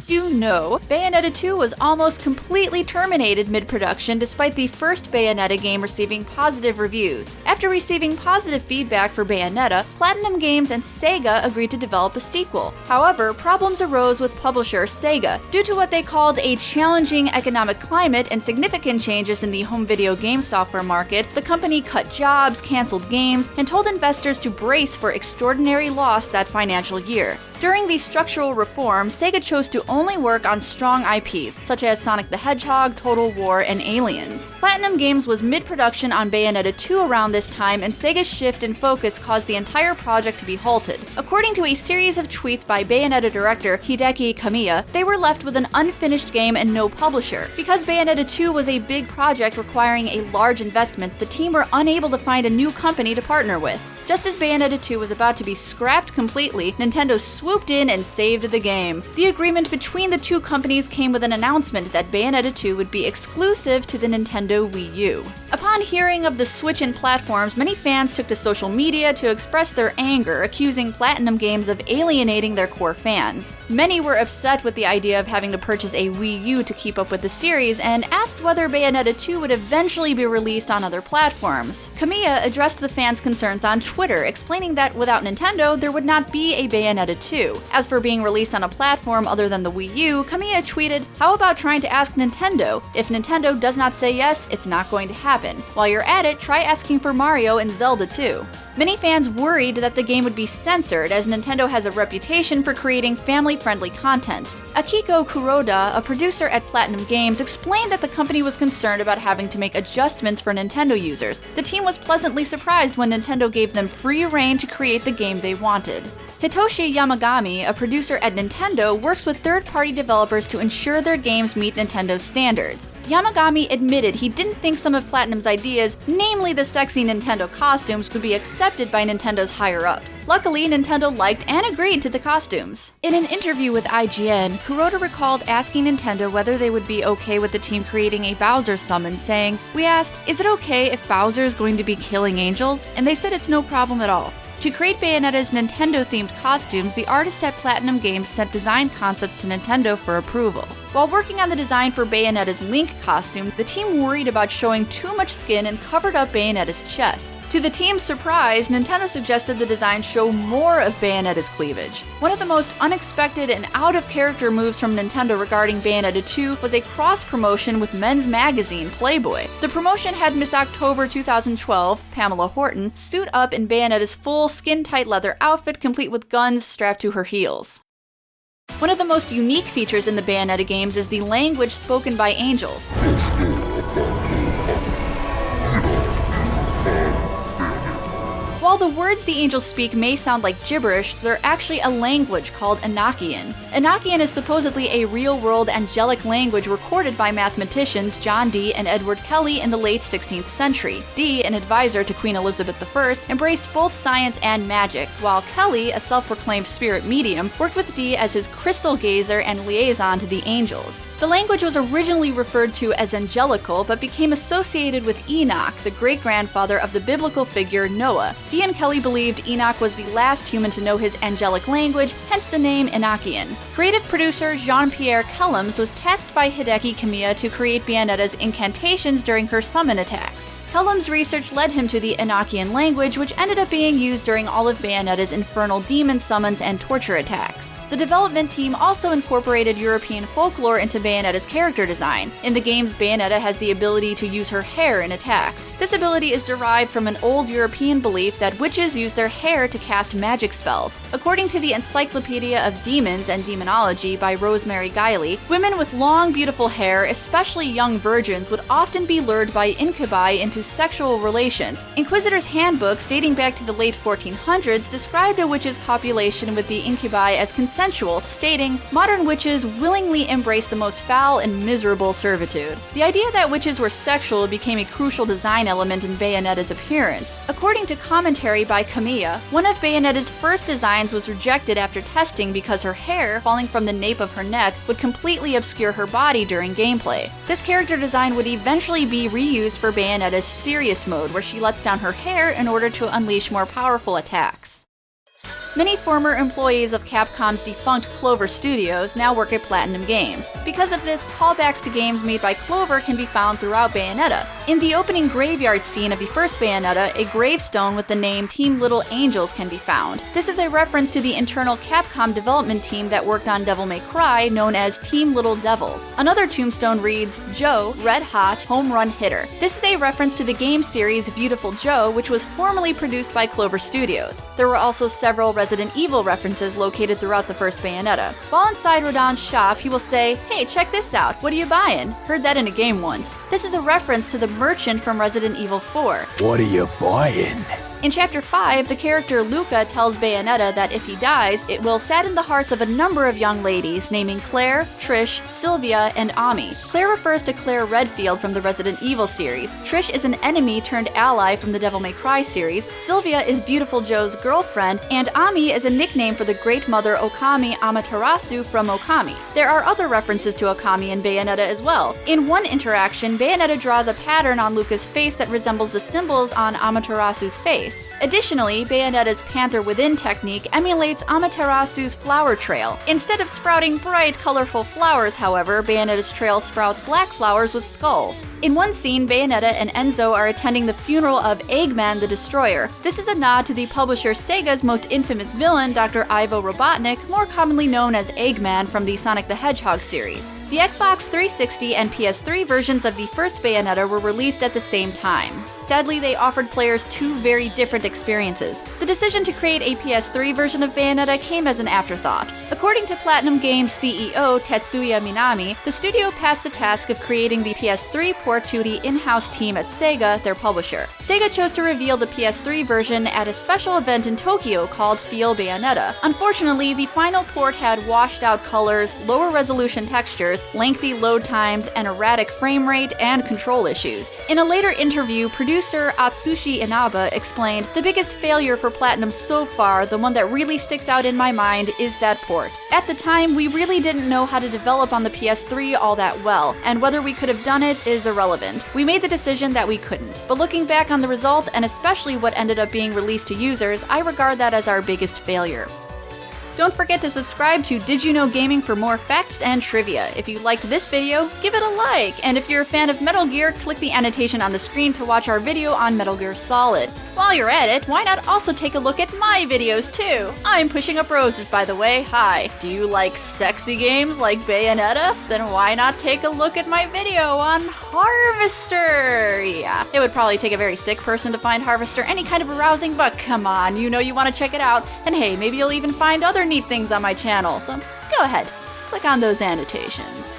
you know, Bayonetta 2 was almost completely terminated mid-production despite the first Bayonetta game receiving positive reviews. After receiving positive feedback for Bayonetta, PlatinumGames and Sega agreed to develop a sequel. However, problems arose with publisher Sega. Due to what they called a challenging economic climate and significant changes in the home video game software market, the company cut jobs, canceled games, and told investors to brace for extraordinary loss that financial year. During these structural reforms, Sega chose to only work on strong IPs, such as Sonic the Hedgehog, Total War, and Aliens. PlatinumGames was mid-production on Bayonetta 2 around this time, and Sega's shift in focus caused the entire project to be halted. According to a series of tweets by Bayonetta director Hideki Kamiya, they were left with an unfinished game and no publisher. Because Bayonetta 2 was a big project requiring a large investment, the team were unable to find a new company to partner with. Just as Bayonetta 2 was about to be scrapped completely, Nintendo swooped in and saved the game. The agreement between the two companies came with an announcement that Bayonetta 2 would be exclusive to the Nintendo Wii U. Upon hearing of the switch in platforms, many fans took to social media to express their anger, accusing PlatinumGames of alienating their core fans. Many were upset with the idea of having to purchase a Wii U to keep up with the series, and asked whether Bayonetta 2 would eventually be released on other platforms. Kamiya addressed the fans' concerns on Twitter, explaining that without Nintendo, there would not be a Bayonetta 2. As for being released on a platform other than the Wii U, Kamiya tweeted, "How about trying to ask Nintendo? If Nintendo does not say yes, it's not going to happen. While you're at it, try asking for Mario and Zelda too." Many fans worried that the game would be censored, as Nintendo has a reputation for creating family-friendly content. AKIKO KURODA, a producer at PlatinumGames, explained that the company was concerned about having to make adjustments for Nintendo users. The team was pleasantly surprised when Nintendo gave them free reign to create the game they wanted. Hitoshi Yamagami, a producer at Nintendo, works with third-party developers to ensure their games meet Nintendo's standards. Yamagami admitted he didn't think some of Platinum's ideas, namely the sexy Nintendo costumes, would be accepted by Nintendo's higher-ups. Luckily, Nintendo liked and agreed to the costumes. In an interview with IGN, Kuroda recalled asking Nintendo whether they would be okay with the team creating a Bowser summon, saying, "We asked, is it okay if Bowser is going to be killing angels? And they said it's no problem at all." To create Bayonetta's Nintendo-themed costumes, the artists at PlatinumGames sent design concepts to Nintendo for approval. While working on the design for Bayonetta's Link costume, the team worried about showing too much skin and covered up Bayonetta's chest. To the team's surprise, Nintendo suggested the design show more of Bayonetta's cleavage. One of the most unexpected and out-of-character moves from Nintendo regarding Bayonetta 2 was a cross-promotion with men's magazine Playboy. The promotion had Miss October 2012, Pamela Horton, suit up in Bayonetta's full skin-tight leather outfit complete with guns strapped to her heels. One of the most unique features in the Bayonetta games is the language spoken by angels. While the words the angels speak may sound like gibberish, they're actually a language called Enochian. Enochian is supposedly a real-world angelic language recorded by mathematicians John Dee and Edward Kelly in the late 16th century. Dee, an advisor to Queen Elizabeth I, embraced both science and magic, while Kelly, a self-proclaimed spirit medium, worked with Dee as his crystal gazer and liaison to the angels. The language was originally referred to as angelical, but became associated with Enoch, the great-grandfather of the biblical figure Noah. Dee and Kelly believed Enoch was the last human to know his angelic language, hence the name Enochian. Creative producer Jean-Pierre KELLAMS was tasked by Hideki Kamiya to create Bayonetta's incantations during her summon attacks. KELLAMS' research led him to the Enochian language, which ended up being used during all of Bayonetta's infernal demon summons and torture attacks. The development team also incorporated European folklore into Bayonetta's character design. In the games, Bayonetta has the ability to use her hair in attacks. This ability is derived from an old European belief that witches use their hair to cast magic spells. According to the Encyclopedia of Demons and Demonology by Rosemary Guiley, women with long, beautiful hair, especially young virgins, would often be lured by incubi into sexual relations. Inquisitor's handbooks dating back to the late 1400s described a witch's copulation with the incubi as consensual, stating, "Modern witches willingly embrace the most foul and miserable servitude." The idea that witches were sexual became a crucial design element in Bayonetta's appearance. According to commentary by Kamiya, one of Bayonetta's first designs was rejected after testing because her hair, falling from the nape of her neck, would completely obscure her body during gameplay. This character design would eventually be reused for Bayonetta's serious mode, where she lets down her hair in order to unleash more powerful attacks. Many former employees of Capcom's defunct Clover Studios now work at Platinum Games. Because of this, callbacks to games made by Clover can be found throughout Bayonetta. In the opening graveyard scene of the first Bayonetta, a gravestone with the name Team Little Angels can be found. This is a reference to the internal Capcom development team that worked on Devil May Cry, known as Team Little Devils. Another tombstone reads, Joe, Red Hot, Home Run Hitter. This is a reference to the game series Beautiful Joe, which was formerly produced by Clover Studios. There were also several Resident Evil references located throughout the first Bayonetta. While inside Rodin's shop, he will say, "Hey, check this out, what are you buying?" Heard that in a game once. This is a reference to the merchant from Resident Evil 4. What are you buying? In Chapter 5, the character Luca tells Bayonetta that if he dies, it will sadden the hearts of a number of young ladies, naming Claire, Trish, Sylvia, and Ami. Claire refers to Claire Redfield from the Resident Evil series, Trish is an enemy turned ally from the Devil May Cry series, Sylvia is Beautiful Joe's girlfriend, and Ami is a nickname for the Great Mother Okami Amaterasu from Okami. There are other references to Okami in Bayonetta as well. In one interaction, Bayonetta draws a pattern on Luca's face that resembles the symbols on Amaterasu's face. Additionally, Bayonetta's Panther Within technique emulates Amaterasu's flower trail. Instead of sprouting bright, colorful flowers, however, Bayonetta's trail sprouts black flowers with skulls. In one scene, Bayonetta and Enzo are attending the funeral of Eggman the Destroyer. This is a nod to the publisher Sega's most infamous villain, Dr. Ivo Robotnik, more commonly known as Eggman from the Sonic the Hedgehog series. The Xbox 360 and PS3 versions of the first Bayonetta were released at the same time. Sadly, they offered players two very different experiences. The decision to create a PS3 version of Bayonetta came as an afterthought. According to Platinum Games CEO Tatsuya Minami, the studio passed the task of creating the PS3 port to the in-house team at Sega, their publisher. Sega chose to reveal the PS3 version at a special event in Tokyo called Feel Bayonetta. Unfortunately, the final port had washed-out colors, lower resolution textures, lengthy load times, an erratic frame rate, and control issues. In a later interview, producer ATSUSHI INABA explained, "The biggest failure for Platinum so far, the one that really sticks out in my mind, is that port. At the time, we really didn't know how to develop on the PS3 all that well, and whether we could have done it is irrelevant. We made the decision that we couldn't. But looking back on the result, and especially what ended up being released to users, I regard that as our biggest failure." Don't forget to subscribe to Did You Know Gaming for more facts and trivia. If you liked this video, give it a like, and if you're a fan of Metal Gear, click the annotation on the screen to watch our video on Metal Gear Solid. While you're at it, why not also take a look at my videos too? I'm PushingUpRoses, by the way. Hi. Do you like sexy games like Bayonetta? Then why not take a look at my video on Harvester? Yeah, it would probably take a very sick person to find Harvester any kind of arousing, but come on, you know you want to check it out. And hey, maybe you'll even find other neat things on my channel, so go ahead, click on those annotations.